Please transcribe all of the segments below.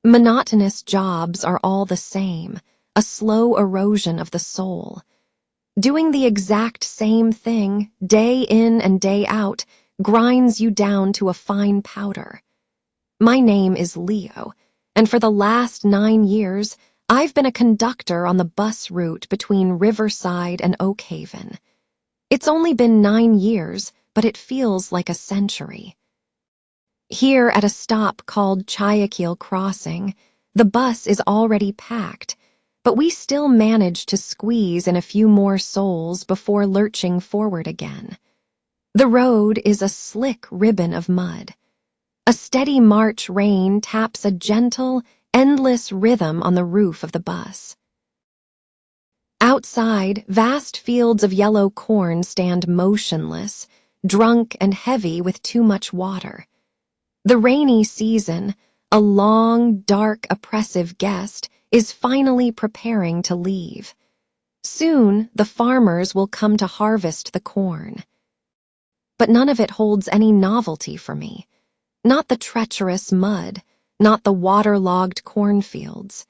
Monotonous jobs are all the same, a slow erosion of the soul. Doing the exact same thing, day in and day out, grinds you down to a fine powder. My name is Leo, and for the last 9 years, I've been a conductor on the bus route between Riverside and Oak Haven. It's only been 9 years, but it feels like a century. Here at a stop called Guayaquil Crossing, the bus is already packed, but we still manage to squeeze in a few more souls before lurching forward again. The road is a slick ribbon of mud. A steady March rain taps a gentle, endless rhythm on the roof of the bus. Outside, vast fields of yellow corn stand motionless, drunk and heavy with too much water. The rainy season, a long, dark, oppressive guest, is finally preparing to leave. Soon, the farmers will come to harvest the corn. But none of it holds any novelty for me. Not the treacherous mud, not the waterlogged cornfields.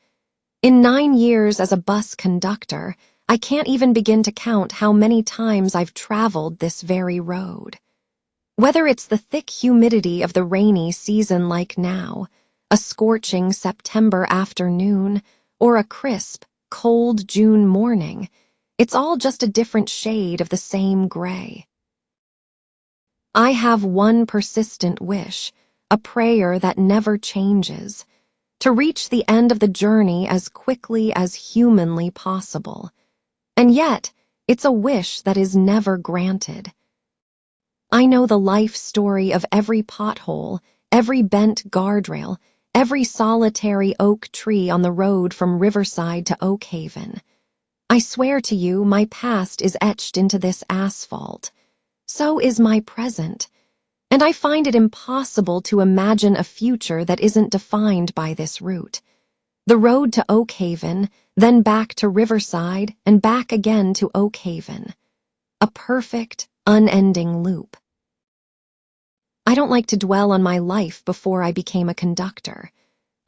In 9 years as a bus conductor, I can't even begin to count how many times I've traveled this very road. Whether it's the thick humidity of the rainy season like now, a scorching September afternoon, or a crisp, cold June morning, it's all just a different shade of the same gray. I have one persistent wish, a prayer that never changes, to reach the end of the journey as quickly as humanly possible. And yet, it's a wish that is never granted. I know the life story of every pothole, every bent guardrail, every solitary oak tree on the road from Riverside to Oak Haven. I swear to you, my past is etched into this asphalt. So is my present, and I find it impossible to imagine a future that isn't defined by this route. The road to Oak Haven, then back to Riverside, and back again to Oak Haven. A perfect, unending loop. I don't like to dwell on my life before I became a conductor.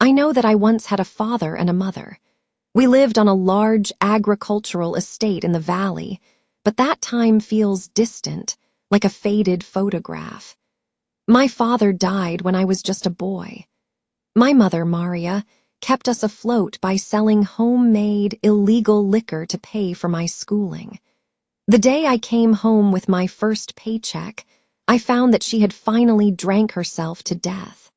I know that I once had a father and a mother. We lived on a large agricultural estate in the valley, but that time feels distant, like a faded photograph. My father died when I was just a boy. My mother, Maria, kept us afloat by selling homemade, illegal liquor to pay for my schooling. The day I came home with my first paycheck, I found that she had finally drank herself to death.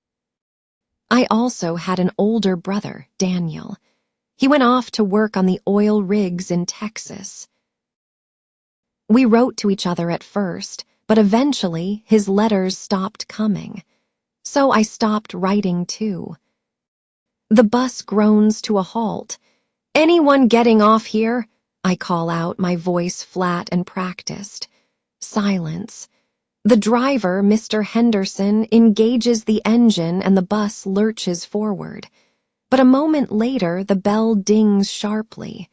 I also had an older brother, Daniel. He went off to work on the oil rigs in Texas. We wrote to each other at first, but eventually his letters stopped coming. So I stopped writing too. The bus groans to a halt. "Anyone getting off here?" I call out, my voice flat and practiced. Silence. The driver, Mr. Henderson, engages the engine and the bus lurches forward. But a moment later, the bell dings sharply.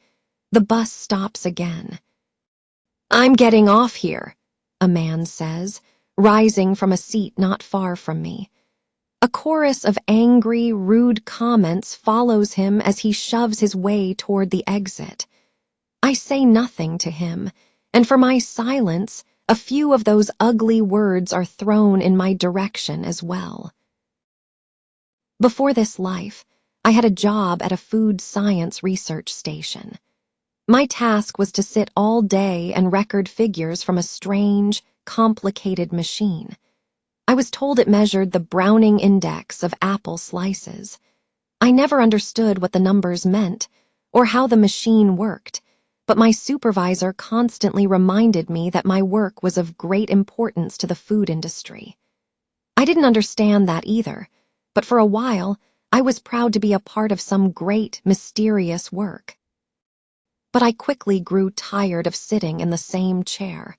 The bus stops again. "I'm getting off here," a man says, rising from a seat not far from me. A chorus of angry, rude comments follows him as he shoves his way toward the exit. I say nothing to him, and for my silence, a few of those ugly words are thrown in my direction as well. Before this life, I had a job at a food science research station. My task was to sit all day and record figures from a strange, complicated machine. I was told it measured the Browning index of apple slices. I never understood what the numbers meant or how the machine worked, but my supervisor constantly reminded me that my work was of great importance to the food industry. I didn't understand that either, but for a while, I was proud to be a part of some great, mysterious work. But I quickly grew tired of sitting in the same chair,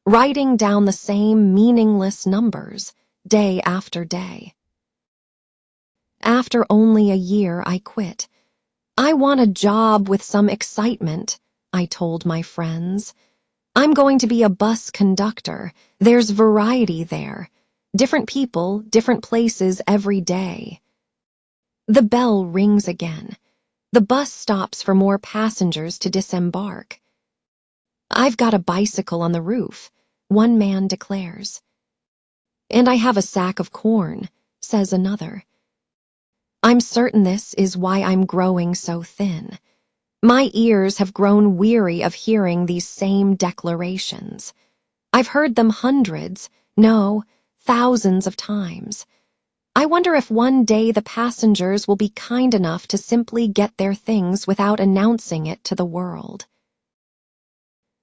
writing down the same meaningless numbers, day after day. After only a year, I quit. "I want a job with some excitement," I told my friends. "I'm going to be a bus conductor. There's variety there. Different people, different places every day." The bell rings again. The bus stops for more passengers to disembark. "I've got a bicycle on the roof," one man declares. "And I have a sack of corn," says another. I'm certain this is why I'm growing so thin. My ears have grown weary of hearing these same declarations. I've heard them hundreds, no, thousands of times. I wonder if one day the passengers will be kind enough to simply get their things without announcing it to the world.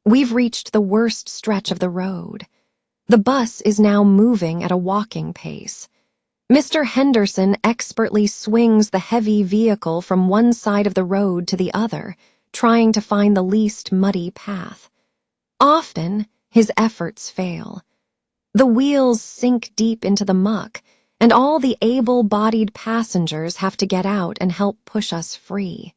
We've reached the worst stretch of the road. The bus is now moving at a walking pace. Mr. Henderson expertly swings the heavy vehicle from one side of the road to the other, trying to find the least muddy path. Often, his efforts fail. The wheels sink deep into the muck, and all the able-bodied passengers have to get out and help push us free.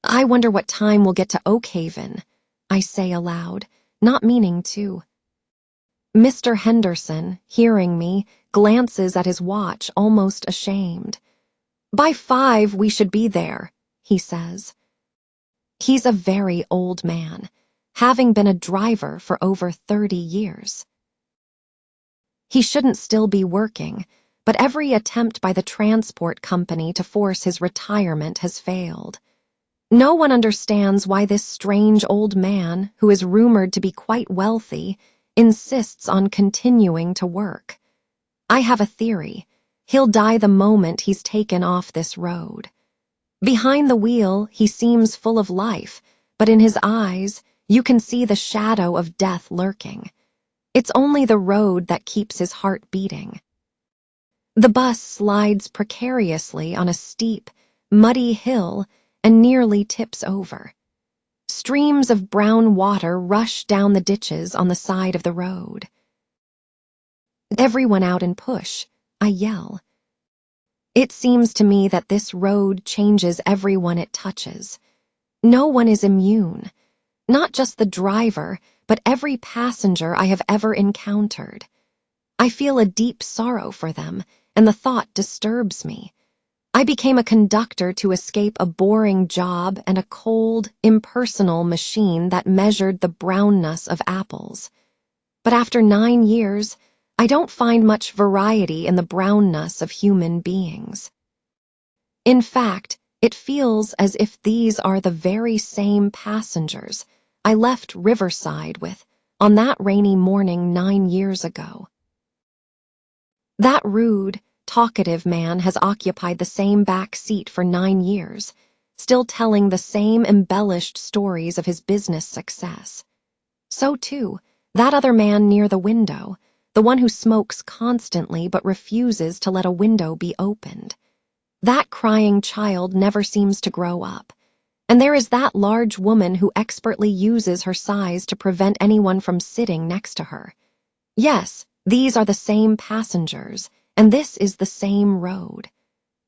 I wonder what time we'll get to Oakhaven, I say aloud, not meaning to. Mr. Henderson, hearing me, glances at his watch, almost ashamed. "By 5 we should be there," he says. He's a very old man, having been a driver for over 30 years. He shouldn't still be working, but every attempt by the transport company to force his retirement has failed. No one understands why this strange old man, who is rumored to be quite wealthy, insists on continuing to work. I have a theory. He'll die the moment he's taken off this road. Behind the wheel, he seems full of life, but in his eyes, you can see the shadow of death lurking. It's only the road that keeps his heart beating. The bus slides precariously on a steep, muddy hill and nearly tips over. Streams of brown water rush down the ditches on the side of the road. "Everyone out and push," I yell. It seems to me that this road changes everyone it touches. No one is immune. Not just the driver, but every passenger I have ever encountered. I feel a deep sorrow for them, and the thought disturbs me. I became a conductor to escape a boring job and a cold, impersonal machine that measured the brownness of apples. But after 9 years, I don't find much variety in the brownness of human beings. In fact, it feels as if these are the very same passengers I left Riverside with on that rainy morning 9 years ago. That rude, talkative man has occupied the same back seat for 9 years, still telling the same embellished stories of his business success. So too, that other man near the window, the one who smokes constantly but refuses to let a window be opened. That crying child never seems to grow up. And there is that large woman who expertly uses her size to prevent anyone from sitting next to her. Yes, these are the same passengers, and this is the same road.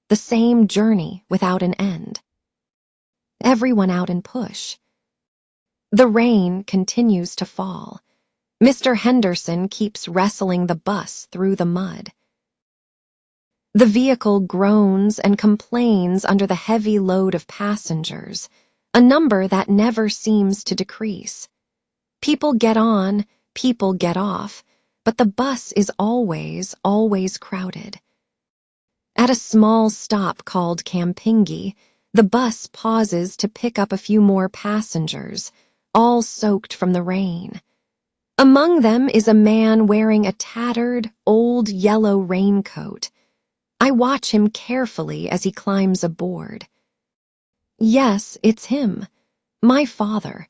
The same journey without an end. Everyone out and push. The rain continues to fall. Mr. Henderson keeps wrestling the bus through the mud. The vehicle groans and complains under the heavy load of passengers, a number that never seems to decrease. People get on, people get off, but the bus is always crowded. At a small stop called Kampingi, the bus pauses to pick up a few more passengers, all soaked from the rain. Among them is a man wearing a tattered, old yellow raincoat. I watch him carefully as he climbs aboard. Yes, it's him. My father.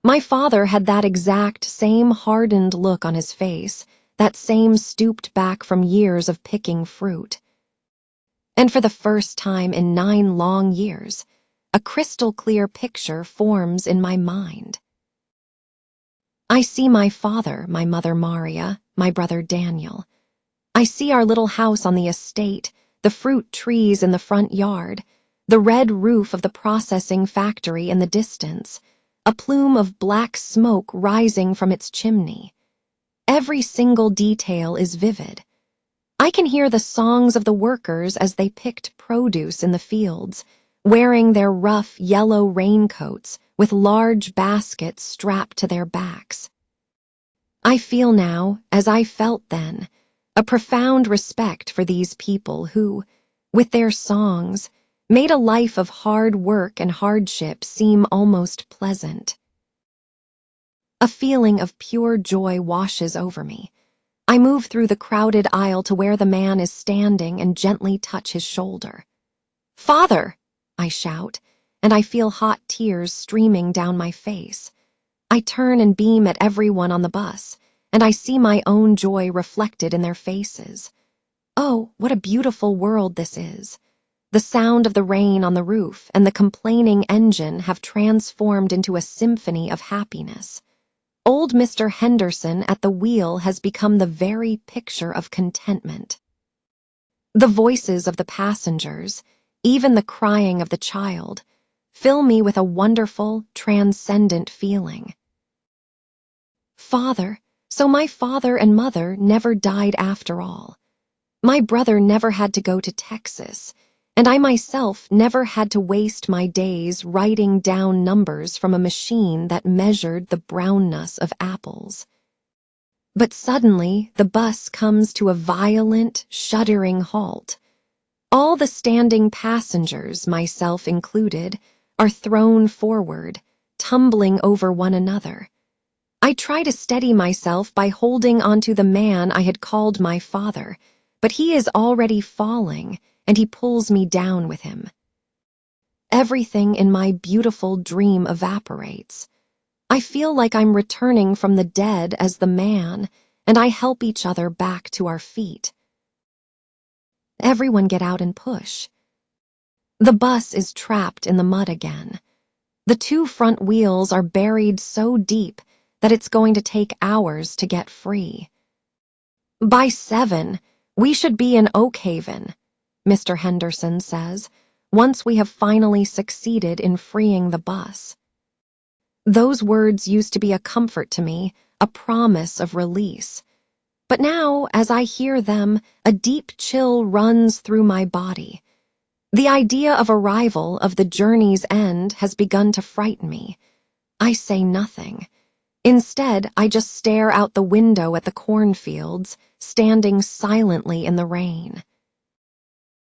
My father had that exact same hardened look on his face, that same stooped back from years of picking fruit. And for the first time in 9 long years, a crystal-clear picture forms in my mind. I see my father, my mother Maria, my brother Daniel. I see our little house on the estate, the fruit trees in the front yard, the red roof of the processing factory in the distance, a plume of black smoke rising from its chimney. Every single detail is vivid. I can hear the songs of the workers as they picked produce in the fields, wearing their rough yellow raincoats with large baskets strapped to their backs. I feel now, as I felt then, a profound respect for these people who, with their songs, made a life of hard work and hardship seem almost pleasant. A feeling of pure joy washes over me. I move through the crowded aisle to where the man is standing and gently touch his shoulder. "Father!" I shout, and I feel hot tears streaming down my face. I turn and beam at everyone on the bus, and I see my own joy reflected in their faces. Oh, what a beautiful world this is. The sound of the rain on the roof and the complaining engine have transformed into a symphony of happiness. Old Mr. Henderson at the wheel has become the very picture of contentment. The voices of the passengers, even the crying of the child, fill me with a wonderful, transcendent feeling. Father, so my father and mother never died after all. My brother never had to go to Texas, and I myself never had to waste my days writing down numbers from a machine that measured the brownness of apples. But suddenly, the bus comes to a violent, shuddering halt. All the standing passengers, myself included, are thrown forward, tumbling over one another. I try to steady myself by holding onto the man I had called my father, but he is already falling, and he pulls me down with him. Everything in my beautiful dream evaporates. I feel like I'm returning from the dead as the man, and I help each other back to our feet. Everyone get out and push. The bus is trapped in the mud again. The two front wheels are buried so deep that it's going to take hours to get free. By 7, we should be in Oakhaven, Mr. Henderson says, once we have finally succeeded in freeing the bus. Those words used to be a comfort to me, a promise of release. But now, as I hear them, a deep chill runs through my body. The idea of arrival, of the journey's end, has begun to frighten me. I say nothing. Instead, I just stare out the window at the cornfields, standing silently in the rain.